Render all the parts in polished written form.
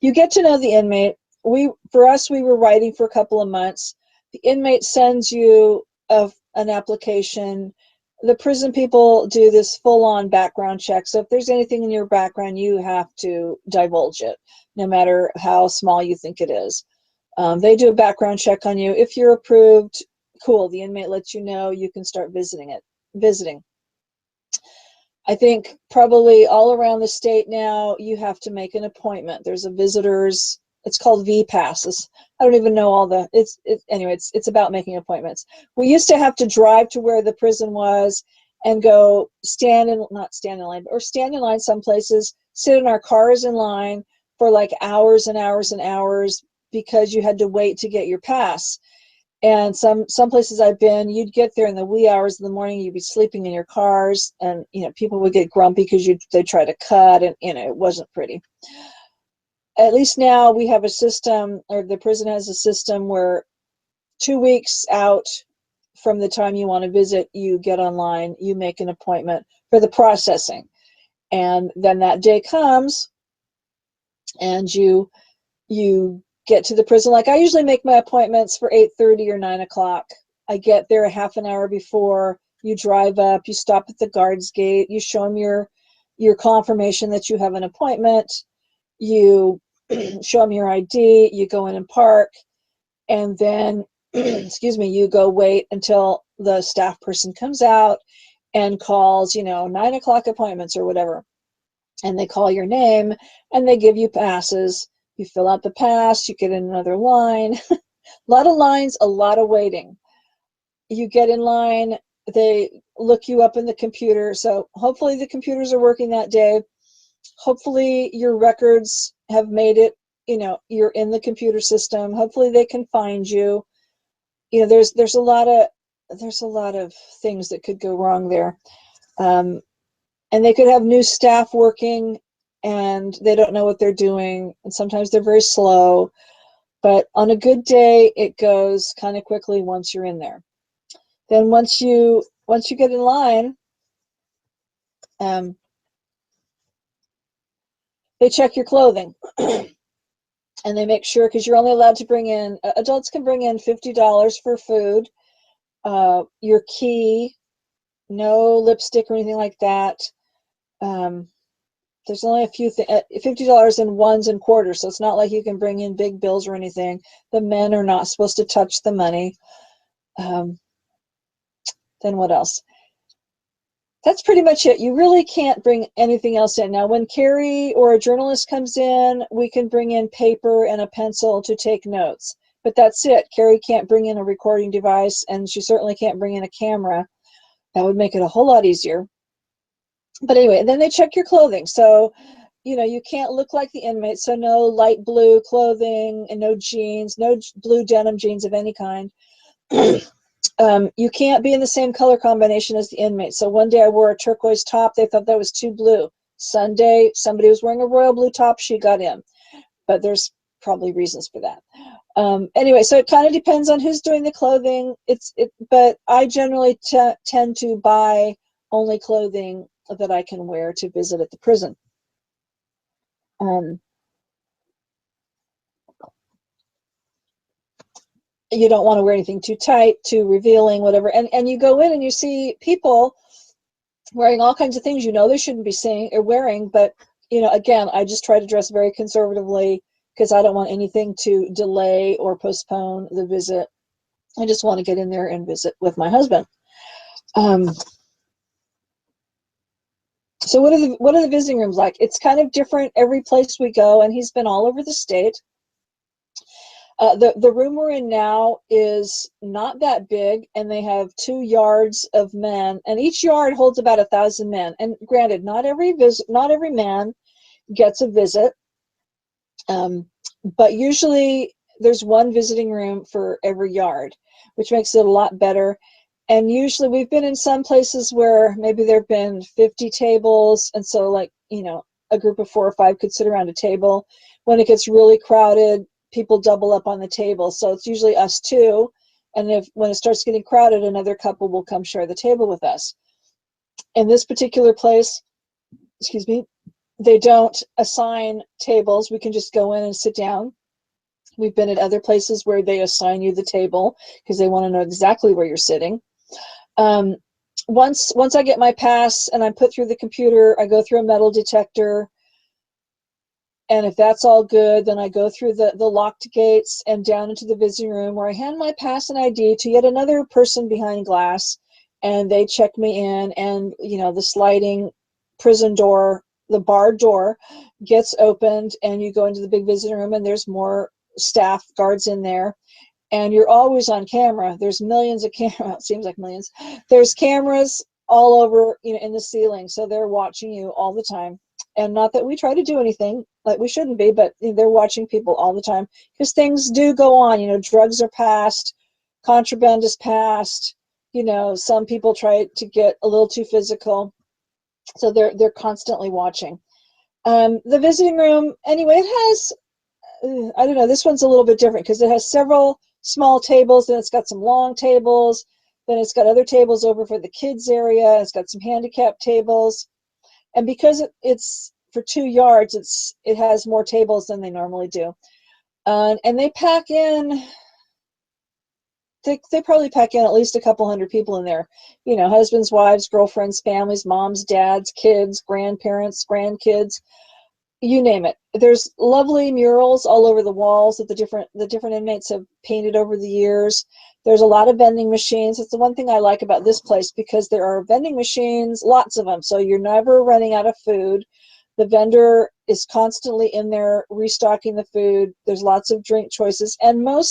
You get to know the inmate. For us, we were writing for a couple of months. The inmate sends you an application. The prison people do this full-on background check. So if there's anything in your background, you have to divulge it, no matter how small you think it is. They do a background check on you. If you're approved, cool. The inmate lets you know you can start visiting. I think probably all around the state now, you have to make an appointment. There's a visitors, it's called V-Passes. I don't even know all the, anyway, it's about making appointments. We used to have to drive to where the prison was and go not stand in line, or stand in line some places, sit in our cars in line for like hours and hours and hours because you had to wait to get your pass. And some places I've been, you'd get there in the wee hours of the morning, you'd be sleeping in your cars, and people would get grumpy because they'd try to cut, and it wasn't pretty. At least now we have a system, or the prison has a system, where 2 weeks out from the time you want to visit, you get online, you make an appointment for the processing, and then that day comes and you get to the prison. Like, I usually make my appointments for 8:30 or 9 o'clock. I get there a half an hour before. You drive up, you stop at the guard's gate, you show them your confirmation that you have an appointment, you show them your ID, you go in and park, and then excuse me, you go wait until the staff person comes out and calls 9 o'clock appointments or whatever, and they call your name and they give you passes. You fill out the pass, you get in another line. A lot of lines, a lot of waiting. You get in line, they look you up in the computer. So hopefully the computers are working that day. Hopefully your records have made it, you're in the computer system. Hopefully they can find you. There's a lot of things that could go wrong there. And they could have new staff working, and they don't know what they're doing, and sometimes they're very slow. But on a good day, it goes kind of quickly once you're in there. Then once you get in line, they check your clothing and they make sure, because you're only allowed to bring in, adults can bring in $50 for food, your key, no lipstick or anything like that. There's only a few $50 in ones and quarters, so it's not like you can bring in big bills or anything. The men are not supposed to touch the money. Then what else? That's pretty much it. You really can't bring anything else in. Now, when Carrie or a journalist comes in, we can bring in paper and a pencil to take notes. But that's it. Carrie can't bring in a recording device, and she certainly can't bring in a camera. That would make it a whole lot easier. But anyway, then they check your clothing. So, you can't look like the inmate. So no light blue clothing and no jeans, no blue denim jeans of any kind. You can't be in the same color combination as the inmate. So one day I wore a turquoise top. They thought that was too blue. Sunday, somebody was wearing a royal blue top. She got in. But there's probably reasons for that. Anyway, so it kind of depends on who's doing the clothing. But I generally tend to buy only clothing that I can wear to visit at the prison. You don't want to wear anything too tight, too revealing, whatever. And you go in and you see people wearing all kinds of things they shouldn't be seeing or wearing. But, again, I just try to dress very conservatively because I don't want anything to delay or postpone the visit. I just want to get in there and visit with my husband. So what are the visiting rooms like? It's kind of different every place we go, and he's been all over the state. The room we're in now is not that big, and they have 2 yards of men, and each yard holds about 1,000 men. And granted, not every man gets a visit, but usually there's one visiting room for every yard, which makes it a lot better. And usually we've been in some places where maybe there have been 50 tables, and so a group of 4 or 5 could sit around a table. When it gets really crowded, people double up on the table, so it's usually us 2, and when it starts getting crowded, another couple will come share the table with us. In this particular place, excuse me, They don't assign tables. We can just go in and sit down. We've been at other places where they assign you the table because they want to know exactly where you're sitting. Once I get my pass and I'm put through the computer, I go through a metal detector. And if that's all good, then I go through the locked gates and down into the visiting room where I hand my pass and ID to yet another person behind glass, and they check me in, and the sliding prison door, the barred door, gets opened, and you go into the big visiting room, and there's more staff guards in there, and you're always on camera. There's millions of cameras. It seems like millions. There's cameras all over, in the ceiling, so they're watching you all the time. And not that we try to do anything like we shouldn't be, but they're watching people all the time because things do go on. Drugs are passed, contraband is passed. Some people try to get a little too physical, so they're constantly watching. The visiting room, anyway, it has, I don't know, this one's a little bit different because it has several small tables, then it's got some long tables, then it's got other tables over for the kids area, it's got some handicap tables. And because it's for 2 yards, it has more tables than they normally do. And they pack in, they probably pack in at least a couple hundred people in there. Husbands, wives, girlfriends, families, moms, dads, kids, grandparents, grandkids, you name it. There's lovely murals all over the walls that the different inmates have painted over the years. There's a lot of vending machines. It's the one thing I like about this place because there are vending machines, lots of them. So you're never running out of food. The vendor is constantly in there restocking the food. There's lots of drink choices. And now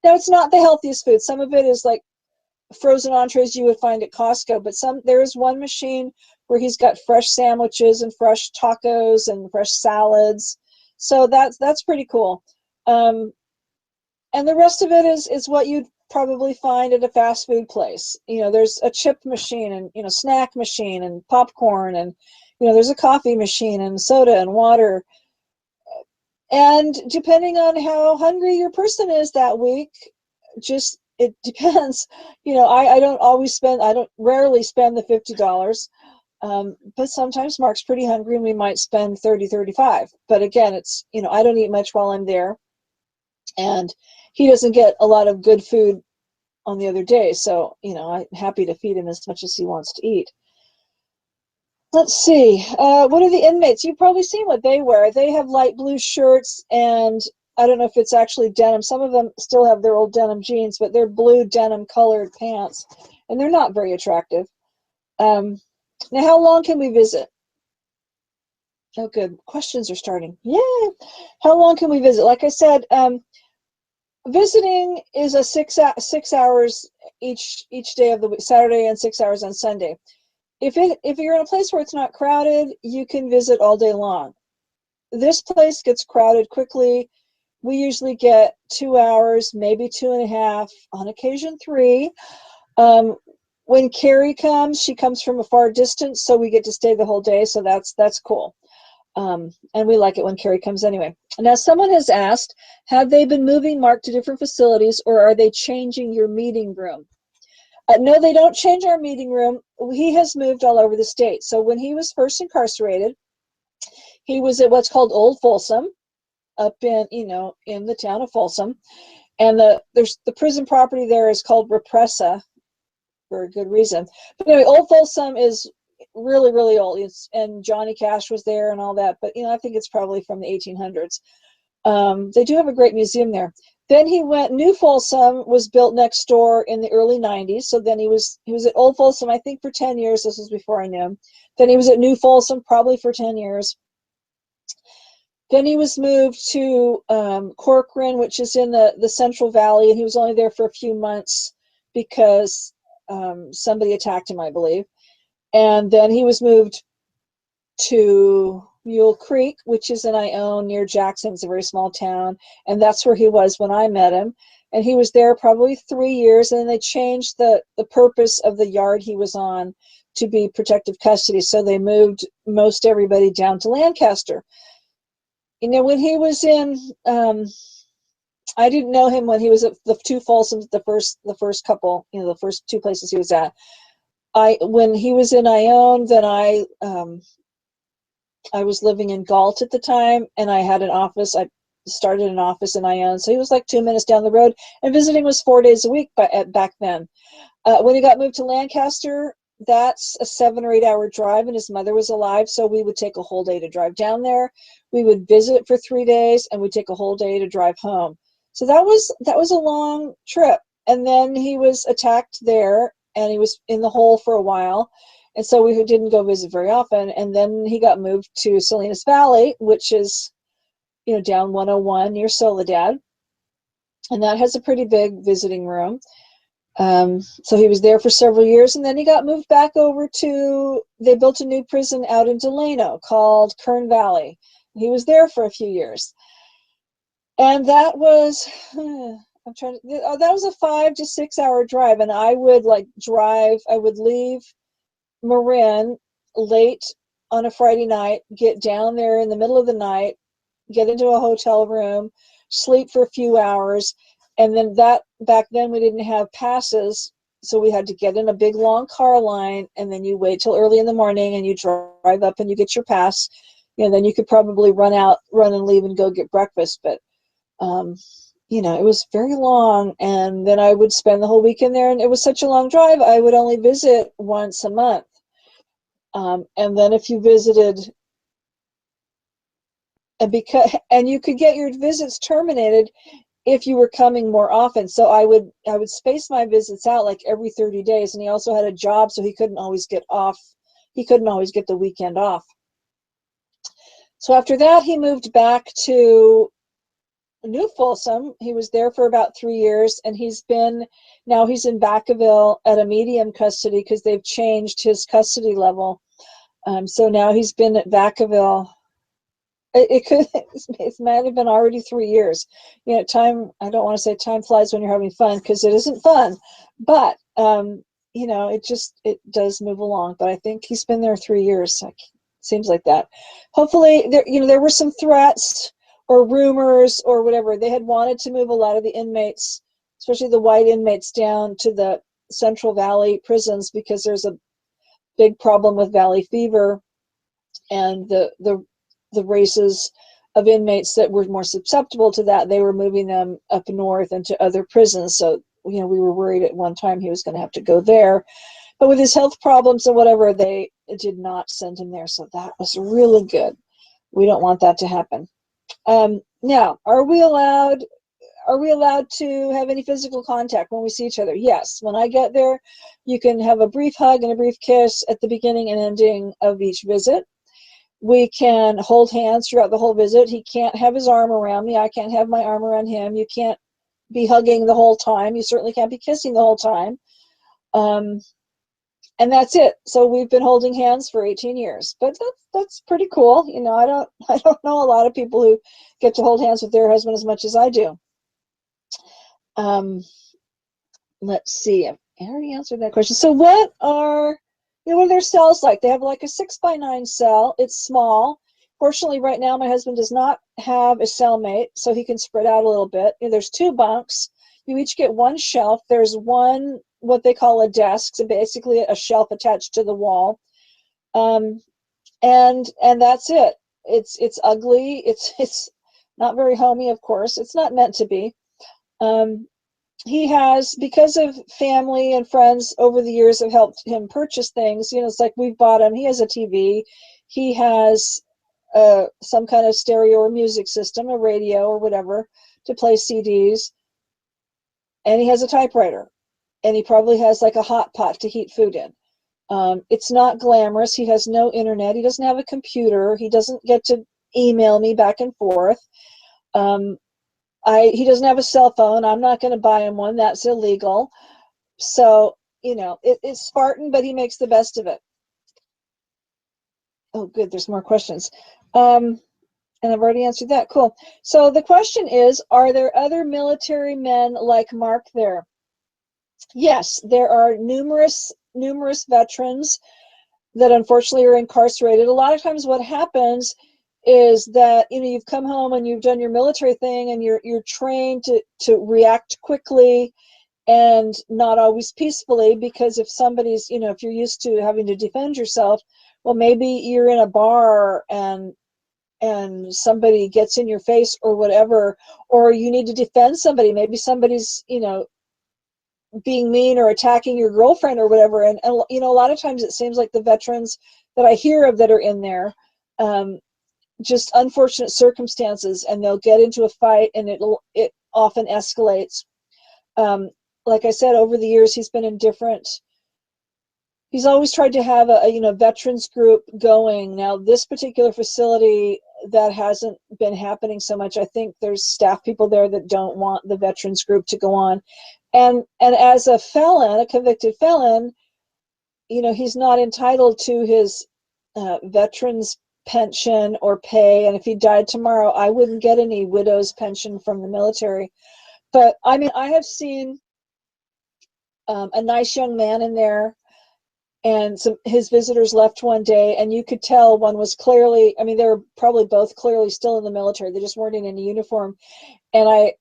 it's not the healthiest food. Some of it is like frozen entrees you would find at Costco, but there is one machine where he's got fresh sandwiches and fresh tacos and fresh salads. So that's pretty cool. And the rest of it is what you'd probably find at a fast food place. There's a chip machine and, snack machine and popcorn, and, there's a coffee machine and soda and water. And depending on how hungry your person is that week, it depends. I don't rarely spend the $50. But sometimes Mark's pretty hungry and we might spend 30, 35. But again, it's, I don't eat much while I'm there, and he doesn't get a lot of good food on the other day. So, I'm happy to feed him as much as he wants to eat. Let's see. What are the inmates? You've probably seen what they wear. They have light blue shirts, and I don't know if it's actually denim. Some of them still have their old denim jeans, but they're blue denim colored pants, and they're not very attractive. Now, how long can we visit? Oh, good. Questions are starting. Yeah. How long can we visit? Like I said, visiting is a 6 hours each day of the week, Saturday, and 6 hours on Sunday. If you're in a place where it's not crowded, you can visit all day long. This place gets crowded quickly. We usually get 2 hours, maybe 2.5, on occasion 3. When Carrie comes, she comes from a far distance, so we get to stay the whole day. So that's cool. And we like it when Carrie comes anyway. Now, someone has asked, have they been moving Mark to different facilities, or are they changing your meeting room? No, they don't change our meeting room. He has moved all over the state. So when he was first incarcerated, he was at what's called Old Folsom, up in the town of Folsom. And the prison property there is called Repressa, for a good reason. But anyway, Old Folsom is really, really old. And Johnny Cash was there and all that. But, I think it's probably from the 1800s. They do have a great museum there. Then he went, New Folsom was built next door in the early 90s. So then he was at Old Folsom, I think, for 10 years. This was before I knew him. Then he was at New Folsom probably for 10 years. Then he was moved to Corcoran, which is in the Central Valley. And he was only there for a few months because somebody attacked him, I believe. And then he was moved to Mule Creek, which is in Ione near Jackson. It's a very small town, and that's where he was when I met him. And he was there probably 3 years, and then they changed the purpose of the yard he was on to be protective custody, so they moved most everybody down to Lancaster. When he was in, I didn't know him when he was at the 2 Folsoms, the first couple, the first 2 places he was at. When he was in Ione, then I I was living in Galt at the time, and I had an office. I started an office in Ione, so he was like 2 minutes down the road, and visiting was 4 days a week back then. When he got moved to Lancaster, that's a 7 or 8 hour drive, and his mother was alive, so we would take a whole day to drive down there. We would visit for 3 days, and we'd take a whole day to drive home. So that was a long trip. And then he was attacked there, and he was in the hole for a while, and so we didn't go visit very often. And then he got moved to Salinas Valley, which is, down 101 near Soledad, and that has a pretty big visiting room. So he was there for several years, and then he got moved back over to, they built a new prison out in Delano called Kern Valley. He was there for a few years. And that was, that was a 5 to 6 hour drive. And I would I would leave Marin late on a Friday night, get down there in the middle of the night, get into a hotel room, sleep for a few hours. And then back then we didn't have passes, so we had to get in a big long car line, and then you wait till early in the morning and you drive up and you get your pass. Then you could probably run and leave and go get breakfast. But, it was very long. And then I would spend the whole weekend there, and it was such a long drive, I would only visit once a month. And then if you visited, and you could get your visits terminated if you were coming more often. So I would space my visits out like every 30 days. And he also had a job, so he couldn't always get off. He couldn't always get the weekend off. So after that, he moved back to New Folsom. He was there for about 3 years, and now he's in Vacaville at a medium custody because they've changed his custody level. So now he's been at Vacaville. It might have been already 3 years. Time, I don't want to say time flies when you're having fun, because it isn't fun, but it does move along. But I think he's been there 3 years. Seems like that. Hopefully there were some threats or rumors or whatever. They had wanted to move a lot of the inmates, especially the white inmates, down to the Central Valley prisons because there's a big problem with valley fever, and the races of inmates that were more susceptible to that, they were moving them up north into other prisons. So, we were worried at one time he was going to have to go there. But with his health problems and whatever, they did not send him there. So that was really good. We don't want that to happen. Now, are we allowed to have any physical contact when we see each other? Yes. When I get there, you can have a brief hug and a brief kiss at the beginning and ending of each visit. We can hold hands throughout the whole visit. He can't have his arm around me. I can't have my arm around him. You can't be hugging the whole time. You certainly can't be kissing the whole time. And that's it. So we've been holding hands for 18 years, but that's pretty cool. I don't know a lot of people who get to hold hands with their husband as much as I do. Let's see. I already answered that question. So what are their cells like? They have like a 6x9 cell. It's small. Fortunately, right now, my husband does not have a cellmate, so he can spread out a little bit. There's 2 bunks. You each get 1 shelf. There's one, what they call a desk, so basically a shelf attached to the wall. And that's it. It's ugly. It's not very homey, of course. It's not meant to be. He has, because of family and friends over the years have helped him purchase things, it's like we've bought him. He has a TV. He has some kind of stereo or music system, a radio or whatever, to play CDs. And he has a typewriter. And he probably has like a hot pot to heat food in. It's not glamorous. He has no internet. He doesn't have a computer. He doesn't get to email me back and forth. He doesn't have a cell phone. I'm not going to buy him one. That's illegal. So, it's Spartan, but he makes the best of it. Oh, good. There's more questions. And I've already answered that. Cool. So the question is, are there other military men like Mark there? Yes, there are numerous veterans that unfortunately are incarcerated. A lot of times what happens is that you've come home and you've done your military thing, and you're trained to react quickly and not always peacefully, because if somebody's, if you're used to having to defend yourself, well, maybe you're in a bar and somebody gets in your face or whatever, or you need to defend somebody. Maybe somebody's, being mean or attacking your girlfriend or whatever. And a lot of times it seems like the veterans that I hear of that are in there, just unfortunate circumstances, and they'll get into a fight and it often escalates. Like I said, over the years, he's always tried to have a veterans group going. Now, this particular facility, that hasn't been happening so much. I think there's staff people there that don't want the veterans group to go on. And as a felon, a convicted felon, he's not entitled to his veterans pension or pay. And if he died tomorrow, I wouldn't get any widow's pension from the military. But I mean, I have seen a nice young man in there, and his visitors left one day, and you could tell one was clearly, I mean, they were probably both clearly still in the military. They just weren't in any uniform. And I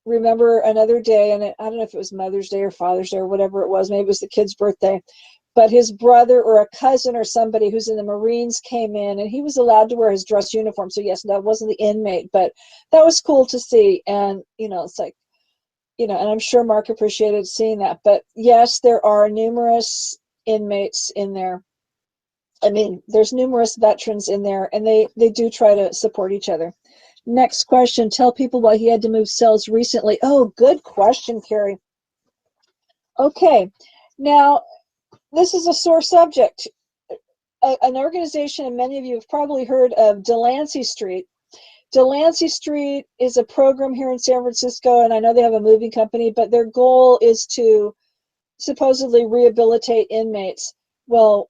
remember another day, and I don't know if it was Mother's Day or Father's Day or whatever it was, maybe it was the kid's birthday, but his brother or a cousin or somebody who's in the Marines came in, and he was allowed to wear his dress uniform. So yes, that wasn't the inmate, but that was cool to see. And, it's like, and I'm sure Mark appreciated seeing that. But yes, there are numerous inmates in there. I mean, there's numerous veterans in there, and they do try to support each other. Next question, tell people why he had to move cells recently. Oh, good question, Carrie. Okay, now this is a sore subject. An organization, and many of you have probably heard of Delancey Street. Delancey Street is a program here in San Francisco, and I know they have a moving company, but their goal is to supposedly rehabilitate inmates. Well,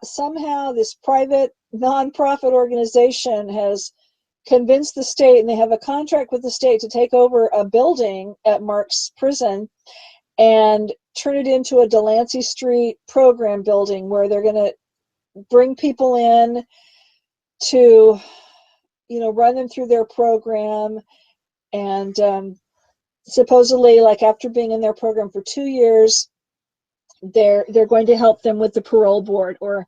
somehow this private nonprofit organization has convinced the state, and they have a contract with the state to take over a building at Mark's prison and turn it into a Delancey Street program building, where they're going to bring people in to, run them through their program. And supposedly, like, after being in their program for 2 years, they're going to help them with the parole board. Or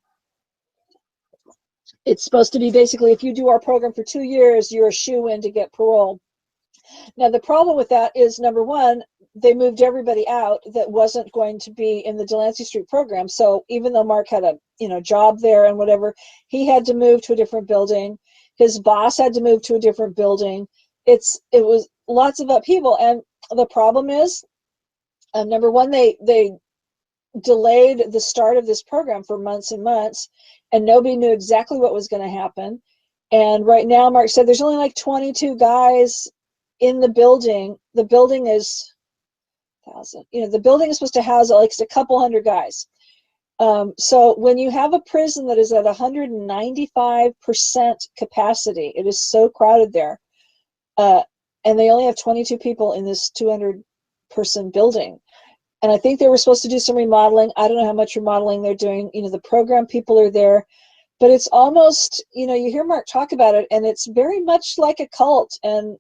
it's supposed to be basically, if you do our program for 2 years, you're a shoo-in to get parole. Now, the problem with that is, number one, they moved everybody out that wasn't going to be in the Delancey Street program. So even though Mark had a job there and whatever, he had to move to a different building. His boss had to move to a different building. It was lots of upheaval. And the problem is, number one, they delayed the start of this program for months and months, and nobody knew exactly what was going to happen. And right now, Mark said there's only like 22 guys in the building. The building is 1,000. The building is supposed to house like a couple hundred guys. So when you have a prison that is at 195% capacity, it is so crowded there, and they only have 22 people in this 200-person building. And I think they were supposed to do some remodeling. I don't know how much remodeling they're doing. The program people are there, but it's almost, you hear Mark talk about it, and it's very much like a cult. And,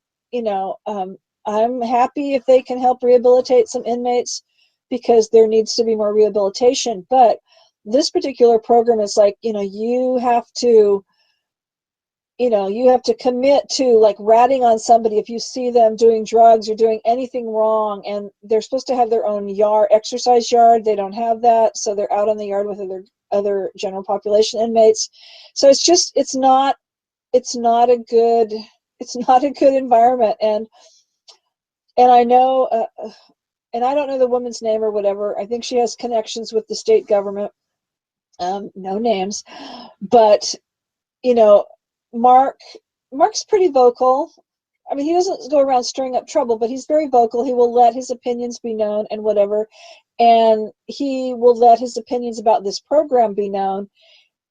I'm happy if they can help rehabilitate some inmates, because there needs to be more rehabilitation. But this particular program is like, you have to commit to, like, ratting on somebody if you see them doing drugs or doing anything wrong. And they're supposed to have their own exercise yard. They don't have that, so they're out on the yard with other general population inmates. So it's not a good environment. And I know, and I don't know the woman's name or whatever. I think she has connections with the state government. No names, but Mark's pretty vocal. I mean, he doesn't go around stirring up trouble, but he's very vocal. He will let his opinions be known and whatever, and he will let his opinions about this program be known.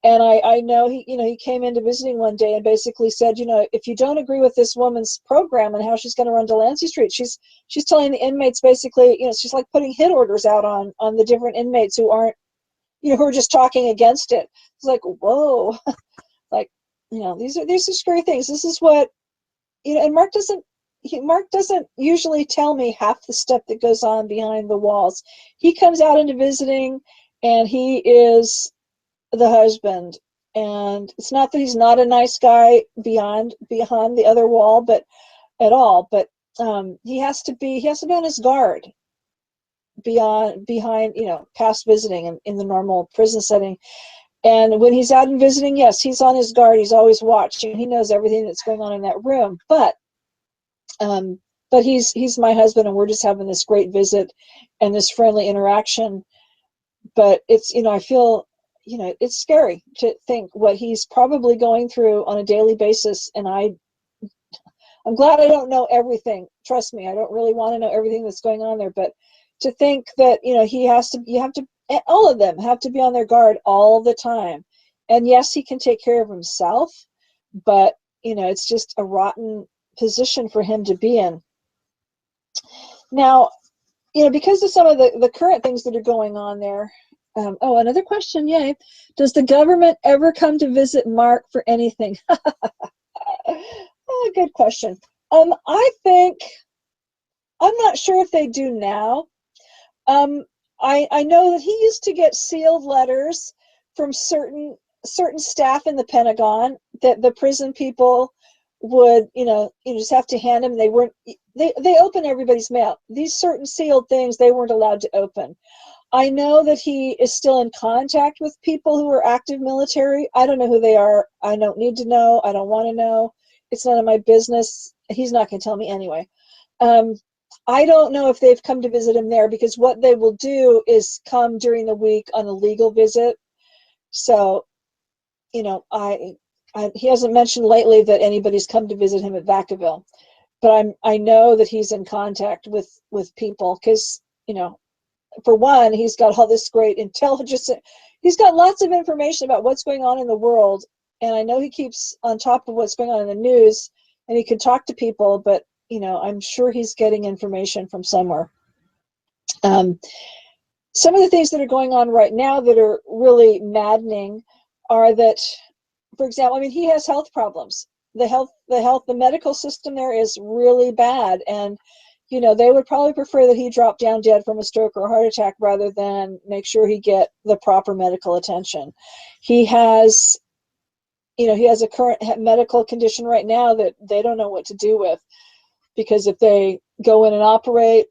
And I know he came into visiting one day and basically said, if you don't agree with this woman's program and how she's going to run Delancey Street, she's telling the inmates basically, she's like putting hit orders out on the different inmates who aren't, who are just talking against it. It's like, whoa, like, these are scary things. This is what, and Mark doesn't usually tell me half the stuff that goes on behind the walls. He comes out into visiting, and he is the husband And it's not that he's not a nice guy behind the other wall, but at all. But he has to be on his guard behind, past visiting in the normal prison setting. And when he's out and visiting, yes, he's on his guard. He's always watching. He knows everything that's going on in that room. But he's my husband, and we're just having this great visit and this friendly interaction. But it's, I feel, it's scary to think what he's probably going through on a daily basis. And I'm glad I don't know everything. Trust me, I don't really want to know everything that's going on there. But to think that, all of them have to be on their guard all the time. And yes, he can take care of himself, but, it's just a rotten position for him to be in. Now, because of some of the current things that are going on there. Another question, yay. Does the government ever come to visit Mark for anything? Oh, good question. I think, I'm not sure if they do now. I know that he used to get sealed letters from certain staff in the Pentagon that the prison people would, you just have to hand him. They open everybody's mail. These certain sealed things they weren't allowed to open. I know that he is still in contact with people who are active military. I don't know who they are. I don't need to know. I don't want to know. It's none of my business. He's not going to tell me anyway. I don't know if they've come to visit him there, because what they will do is come during the week on a legal visit. So, he hasn't mentioned lately that anybody's come to visit him at Vacaville, but I know that he's in contact with people, because, for one, he's got all this great intelligence. He's got lots of information about what's going on in the world, and I know he keeps on top of what's going on in the news, and he can talk to people, but I'm sure he's getting information from somewhere. Some of the things that are going on right now that are really maddening are that, for example, he has health problems. The medical system there is really bad, and they would probably prefer that he drop down dead from a stroke or a heart attack rather than make sure he get the proper medical attention. He has a current medical condition right now that they don't know what to do with, because if they go in and operate,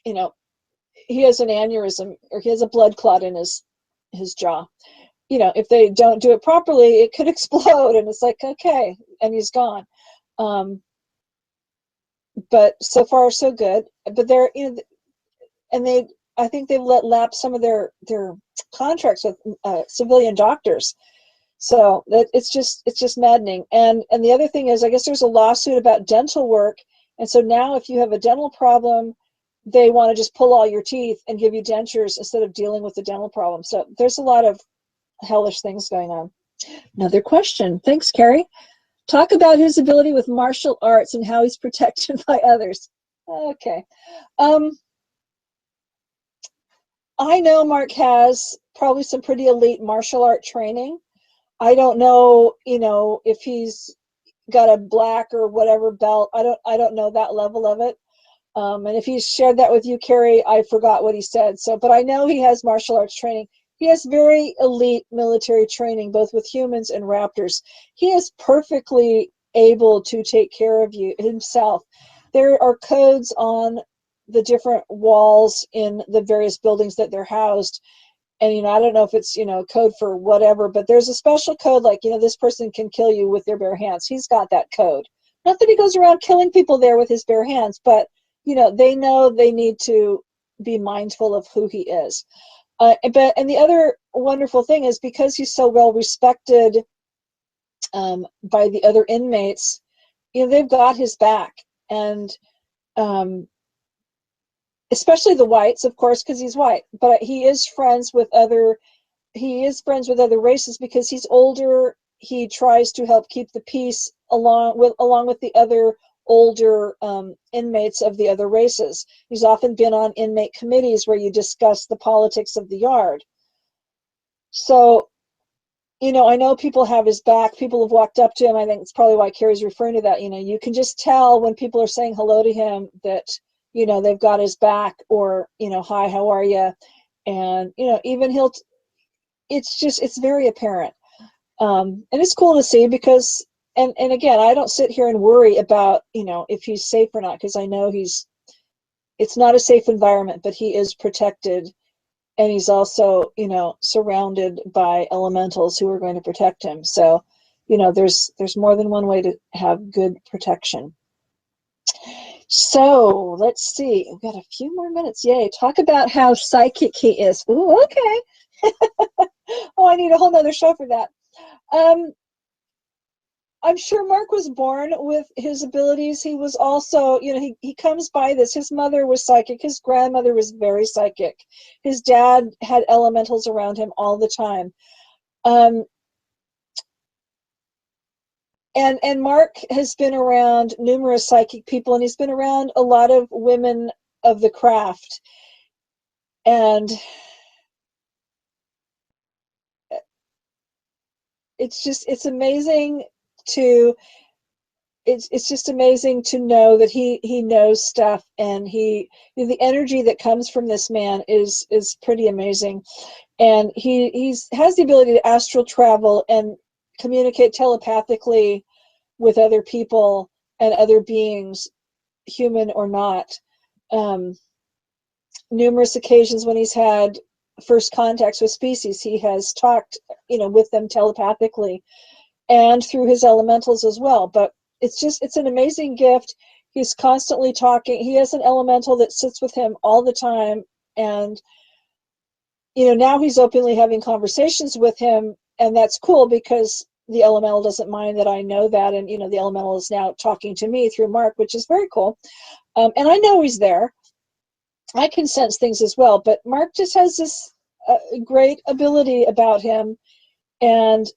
he has an aneurysm, or he has a blood clot in his jaw. If they don't do it properly, it could explode, and it's like, okay, and he's gone. But so far so good. But they're, and I think they've let lapse some of their contracts with civilian doctors. So that it's just maddening. And the other thing is, I guess there's a lawsuit about dental work, and so now if you have a dental problem, they want to just pull all your teeth and give you dentures instead of dealing with the dental problem. So there's a lot of hellish things going on. Another question. Thanks, Carrie. Talk about his ability with martial arts and how he's protected by others. Okay. I know Mark has probably some pretty elite martial art training. I don't know, if he's got a black or whatever belt. I don't know that level of it. And if he's shared that with you, Carrie, I forgot what he said. So, but I know he has martial arts training. He has very elite military training, both with humans and raptors. He is perfectly able to take care of you himself. There are codes on the different walls in the various buildings that they're housed. And, I don't know if it's, code for whatever, but there's a special code, like, this person can kill you with their bare hands. He's got that code. Not that he goes around killing people there with his bare hands, but, they know they need to be mindful of who he is. And the other wonderful thing is, because he's so well respected by the other inmates, they've got his back. And especially the whites, of course, because he's white, but he is friends with other races, because he's older. He tries to help keep the peace along with the other older inmates of the other races. He's often been on inmate committees where you discuss the politics of the yard. So, I know people have his back. People have walked up to him. I think it's probably why Carrie's referring to that. You can just tell when people are saying hello to him that, they've got his back, or, hi, how are you? And, even it's very apparent. And it's cool to see because, and again, I don't sit here and worry about, if he's safe or not, because I know it's not a safe environment, but he is protected, and he's also, surrounded by elementals who are going to protect him. So, there's more than one way to have good protection. So let's see. We've got a few more minutes. Yay. Talk about how psychic he is. Ooh, okay. Oh, I need a whole nother show for that. I'm sure Mark was born with his abilities. He was also, he comes by this. His mother was psychic. His grandmother was very psychic. His dad had elementals around him all the time. And Mark has been around numerous psychic people, and he's been around a lot of women of the craft. And it's amazing to it's just amazing to know that he knows stuff, and the energy that comes from this man is pretty amazing. And he's has the ability to astral travel and communicate telepathically with other people and other beings, human or not. Numerous occasions when he's had first contacts with species, he has talked, with them telepathically and through his elementals as well. But it's an amazing gift. He's constantly talking. He has an elemental that sits with him all the time. And, now he's openly having conversations with him. And that's cool because the elemental doesn't mind that I know that. And, the elemental is now talking to me through Mark, which is very cool. And I know he's there. I can sense things as well. But Mark just has this great ability about him. And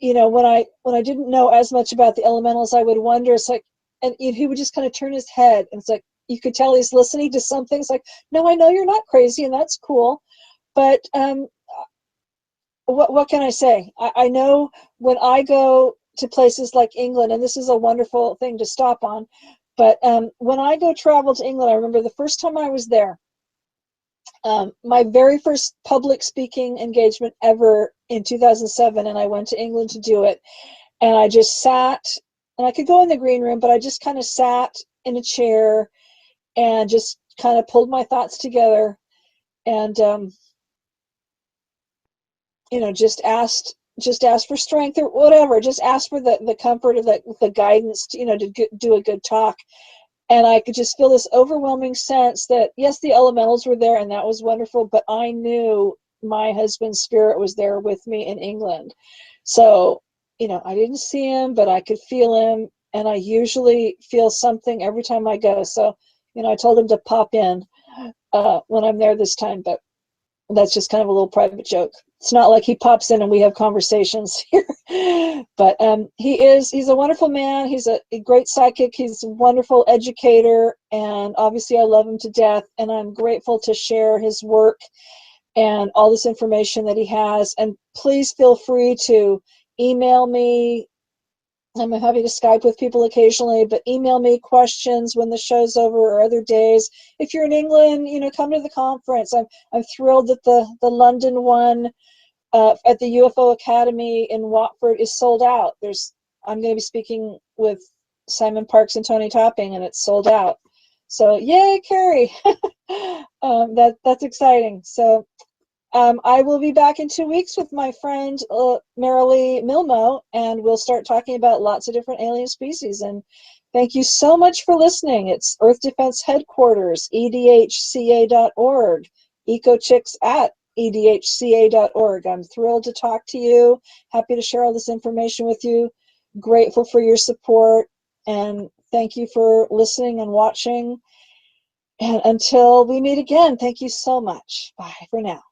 when I didn't know as much about the elementals, I would wonder. It's like, and he would just kind of turn his head, and it's like you could tell he's listening to something. It's like, no, I know you're not crazy, and that's cool. But what can I say? I know when I go to places like England, and this is a wonderful thing to stop on. But when I go travel to England, I remember the first time I was there. My very first public speaking engagement ever in 2007, and I went to England to do it. And I just sat, and I could go in the green room, but I just kind of sat in a chair and just kind of pulled my thoughts together, and just asked for strength or whatever, just asked for the comfort of the guidance to do a good talk. And I could just feel this overwhelming sense that, yes, the elementals were there, and that was wonderful, but I knew my husband's spirit was there with me in England. So, I didn't see him, but I could feel him, and I usually feel something every time I go. So, I told him to pop in when I'm there this time, but that's just kind of a little private joke. It's not like he pops in and we have conversations here. But he's a wonderful man. He's a great psychic. He's a wonderful educator, and obviously I love him to death, and I'm grateful to share his work and all this information that he has. And please feel free to email me. I'm happy to Skype with people occasionally, but email me questions when the show's over or other days. If you're in England, come to the conference. I'm thrilled that the London one at the UFO Academy in Watford is sold out. I'm going to be speaking with Simon Parks and Tony Topping, and it's sold out. So yay, Carrie! That's exciting. So I will be back in 2 weeks with my friend Marilee Milmo, and we'll start talking about lots of different alien species. And thank you so much for listening. It's Earth Defense Headquarters, edhca.org, EcoChicks at edhca.org. I'm thrilled to talk to you. Happy to share all this information with you. Grateful for your support, and thank you for listening and watching. And until we meet again, thank you so much. Bye for now.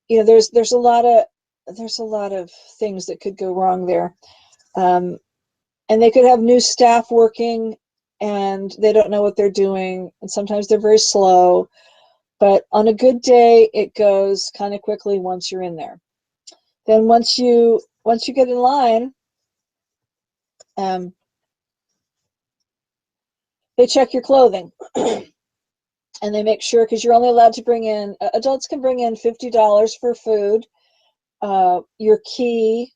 there's a lot of things that could go wrong there. And they could have new staff working and they don't know what they're doing, and sometimes they're very slow, but on a good day it goes kind of quickly once you're in there. Then once you get in line, they check your clothing and they make sure, because you're only allowed to bring in, adults can bring in $50 for food, your key,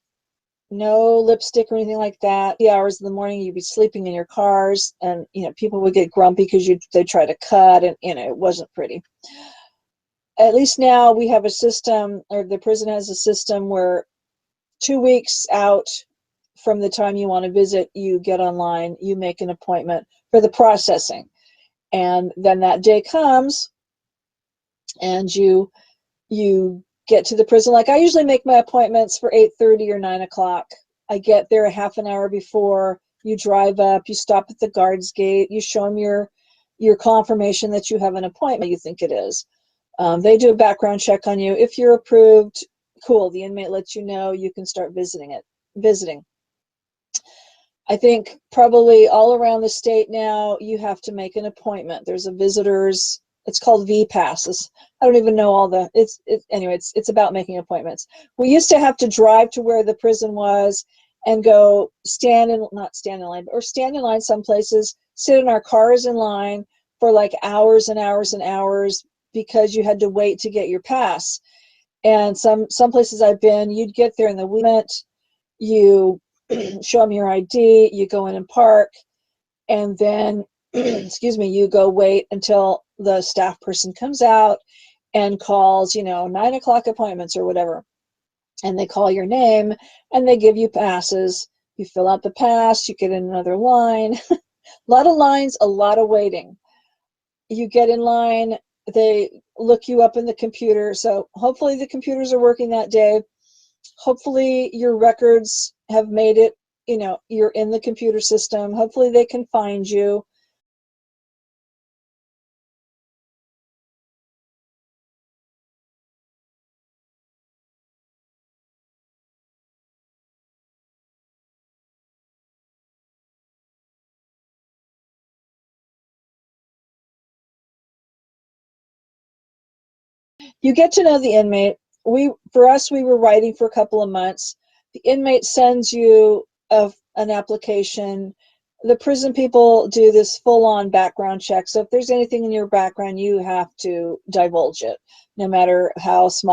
no lipstick or anything like that. The hours in the morning you'd be sleeping in your cars, and people would get grumpy because they try to cut, and it wasn't pretty. At least now we have a system, or the prison has a system, where 2 weeks out from the time you want to visit, you get online, you make an appointment for the processing, and then that day comes and you get to the prison. Like, I usually make my appointments for 8:30 or 9 o'clock. I get there a half an hour before. You drive up, you stop at the guard's gate, you show them your confirmation that you have an appointment. You think it is. They do a background check on you. If you're approved, cool, the inmate lets you know, you can start visiting. I think probably all around the state now, you have to make an appointment. There's a visitors, it's called V-passes. I don't even know all the, anyway, it's about making appointments. We used to have to drive to where the prison was and go not stand in line, or stand in line some places, sit in our cars in line for like hours and hours and hours, because you had to wait to get your pass. And some places I've been, you'd get there in the weekend, you show them your ID, you go in and park, and then excuse me, you go wait until the staff person comes out and calls 9 o'clock appointments or whatever, and they call your name and they give you passes. You fill out the pass, you get in another line. A lot of lines, a lot of waiting. You get in line, they look you up in the computer, so hopefully the computers are working that day. Hopefully your records have made it, you're in the computer system. Hopefully they can find you. You get to know the inmate. For us, we were writing for a couple of months. The inmate sends you an application. The prison people do this full-on background check. So if there's anything in your background, you have to divulge it, no matter how small